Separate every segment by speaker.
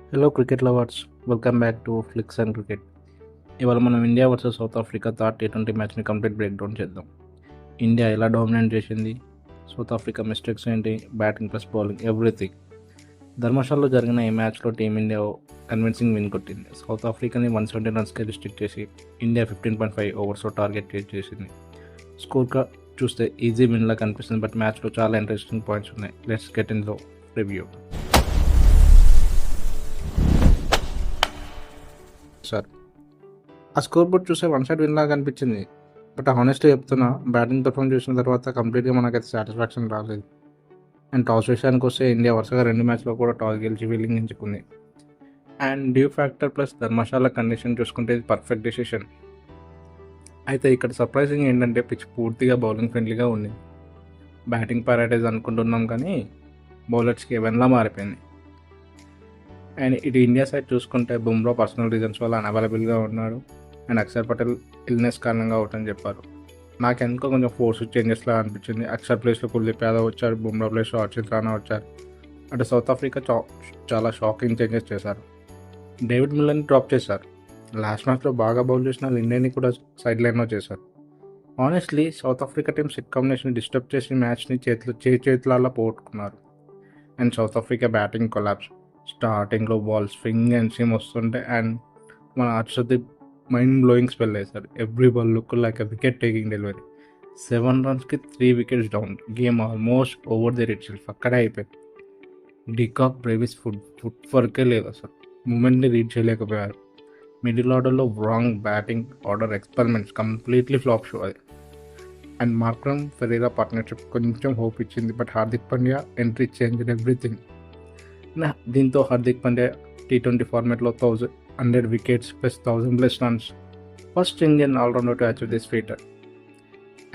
Speaker 1: Hello cricket lovers, welcome back to Flicks and cricket. ఇవాళ మనం India versus South Africa third T20 మ్యాచ్ని complete break down చేద్దాం. India ఎలా dominate చేసింది, South Africa mistakes ఏంటి, batting plus bowling everything. ధర్మశాలలో జరిగిన ఈ మ్యాచ్లో టీమిండియా కన్విన్సింగ్ విన్ కొట్టింది. సౌత్ ఆఫ్రికాని 170 రన్స్కి రిస్ట్రిక్ట్ చేసి ఇండియా 15.5 ఓవర్స్లో టార్గెట్ చేసింది. స్కోర్ చూస్తే ఈజీ విన్లా కనిపిస్తుంది, బట్ మ్యాచ్లో చాలా ఇంట్రెస్టింగ్ పాయింట్స్ ఉన్నాయి. లెట్స్ గెట్ ఇన్ లో రివ్యూ. సార్, ఆ స్కోర్ బోర్డ్ చూస్తే వన్ సైడ్ విన్ లాగా అనిపించింది, బట్ హానెస్ట్గా చెప్తున్నా, బ్యాటింగ్ పర్ఫామ్ చేసిన తర్వాత కంప్లీట్గా మనకైతే సాటిస్ఫాక్షన్ రాలేదు. అండ్ టాస్ విషయానికి వస్తే ఇండియా వరుసగా 2 మ్యాచ్లో కూడా టాస్ గెలిచి ఫీలింగ్ ఎంచుకుంది. And dew factor plus Dharamshala condition చూసుకుంటే ఇది పర్ఫెక్ట్ డెసిషన్. అయితే ఇక్కడ సర్ప్రైజింగ్ ఏంటంటే పిచ్ పూర్తిగా బౌలింగ్ ఫ్రెండ్లీగా ఉంది. బ్యాటింగ్ ప్యారడైజ్ అనుకుంటున్నాం కానీ బౌలర్స్కి ఎవెన్లా మారిపోయింది. అండ్ ఇటు ఇండియా సైడ్ చూసుకుంటే బుమ్రా పర్సనల్ రీజన్స్ వల్ల అన్అవైలబుల్గా ఉన్నాడు. అండ్ అక్షర్ పటేల్ ఇల్నెస్ కారణంగా అవుట్ అని చెప్పారు. నాకు ఎందుకో కొంచెం ఫోర్స్ చేంజెస్లా అనిపించింది. అక్షర్ ప్లేస్లో కుల్దీప్ యాదవ్ వచ్చారు, బుమ్రా ప్లేస్లో హర్షిత్ రాణా వచ్చారు. అటు సౌత్ ఆఫ్రికా చాలా షాకింగ్ చేంజెస్ చేశారు. డేవిడ్ మిల్లర్ని డ్రాప్ చేశారు. లాస్ట్ మ్యాచ్లో బాగా బౌల్ చేసిన ఇండియాని కూడా సైడ్ లైన్లో చేశారు. Honestly south Africa team set combination disturb చేసి మ్యాచ్ని చేతులలో పోగొట్టుకున్నారు. And south Africa batting collapse. స్టార్టింగ్లో బాల్ స్వింగ్ అండ్ సిమ్ వస్తుంటే అండ్ మన హర్షదీప్ మైండ్ బ్లోయింగ్ స్పెల్ వేశారు. Every ball look like a wicket taking delivery. 7 రన్స్కి 3 wickets down. Game almost over the red self. అక్కడే అయిపోయింది. డికాక్ బ్రేవిస్ ఫుట్ వర్కే లేదు, అసలు మూమెంట్ని రీడ్ చేయలేకపోయారు. మిడిల్ ఆర్డర్లో wrong batting order experiments completely flop show అది. అండ్ మార్క్రమ్ ఫెరీరా పార్ట్నర్షిప్ కొంచెం హోప్ ఇచ్చింది, but Hardik Pandya entry change everything. దీంతో హార్దిక్ పాండ్యా T20 ఫార్మాట్లో 100 wickets plus 1000+ runs. First Indian allrounder to achieve this feat.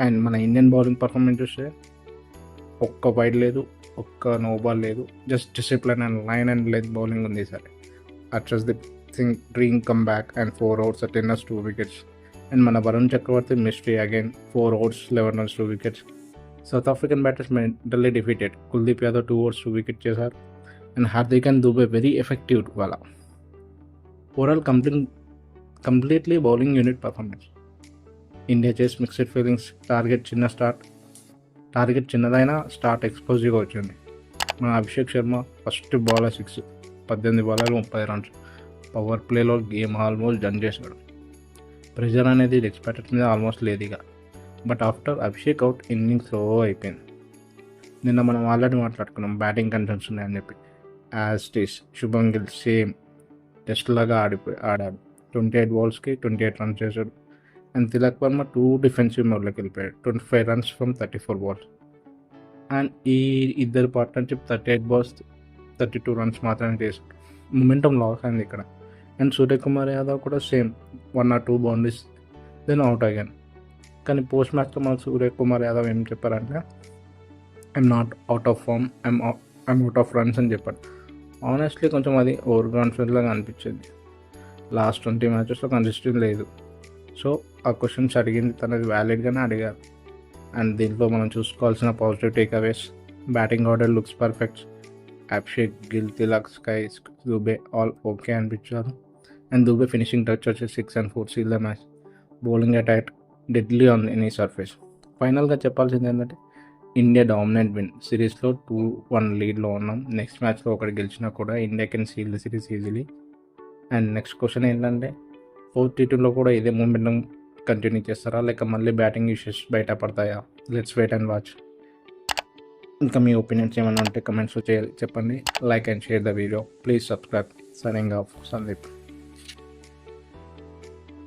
Speaker 1: And మన ఇండియన్ బౌలింగ్ పర్ఫార్మెన్స్ చూస్తే ఒక్క wide లేదు, ఒక్క నో బాల్ లేదు. Just discipline and line and length bowling ఉంది సరే. Harshdeep Singh dream come back and 4 overs at 10 runs 2 wickets. And మన Varun Chakravarthy mystery again 4 overs 11 runs 2 wickets. South African batters mentally defeated. Kuldeep Yadav 2 overs 2 wickets చేశారు. And Hardik and Dube very effective వాళ్ళ. Overall completely bowling unit performance. India చేసి mixed feelings. Target చిన్నదైనా start ఎక్స్ప్లోజివ్గా వచ్చింది. మన Abhishek Sharma first bowler 6, 18 బాలర్లు 30 runs. Power ప్లేలో game almost done చేశాడు. Pressure అనేది ఎక్స్పెక్టెడ్ మీద ఆల్మోస్ట్ లేదు ఇక. But after Abhishek out innings slow అయిపోయింది. నిన్న మనం ఆల్రెడీ మాట్లాడుకున్నాం బ్యాటింగ్ కన్సర్న్స్ ఉన్నాయని చెప్పి. యాజ్ టీస్ శుభం గిల్ సేమ్ టెస్ట్ లాగా ఆడాడు. 28 balls-కి 28 runs చేశాడు. అండ్ తిలక్ వర్మ 2 డిఫెన్సివ్ మోడ్లోకి వెళ్ళిపోయాడు. 25 runs from 34 balls. అండ్ ఈ ఇద్దరు పార్ట్నర్షిప్ 38 balls 32 runs మాత్రమే చేశాడు. మొమెంటం లాస్ అయింది ఇక్కడ. అండ్ సూర్యకుమార్ యాదవ్ కూడా same 1 or 2 boundaries then out అయ్యాను. కానీ పోస్ట్ మ్యాచ్లో మన సూర్యకుమార్ యాదవ్ ఏం చెప్పారంటే I'm not out of form, I'm out of runs అని చెప్పాడు. ఆనెస్ట్లీ కొంచెం అది ఓవర్ కాన్ఫిడెన్స్ లాగా అనిపించింది. లాస్ట్ 20 మ్యాచెస్లో కన్సిస్టెంట్ లేదు. సో ఆ క్వశ్చన్స్ అడిగింది తనది వ్యాలిడ్గానే అడిగారు. అండ్ దీంట్లో మనం చూసుకోవాల్సిన positive takeaways. Batting order looks perfect. Abhishek, Gill, Tilak, SKY's, Dube all okay అనిపించారు. అండ్ దుబే ఫినిషింగ్ టచ్ వచ్చి 6 and 4 seal the match. Bowling attack deadly on any surface. ఫైనల్గా చెప్పాల్సింది ఏంటంటే ఇండియా డామినెంట్ విన్. సిరీస్లో 2-1 లీడ్లో ఉన్నాం. నెక్స్ట్ మ్యాచ్లో ఒకటి గెలిచినా కూడా India can seal the series easily. And next question ఏంటంటే 4th T20లో కూడా ఇదే మూమెంటం కంటిన్యూ చేస్తారా, లేక మళ్ళీ బ్యాటింగ్ ఇష్యూస్ బయటపడతాయా? Let's wait and watch. ఇంకా మీ ఒపీనియన్స్ ఏమైనా ఉంటే కమెంట్స్లో చెప్పండి. Like and share the video. Please subscribe. Signing off, Sandeep.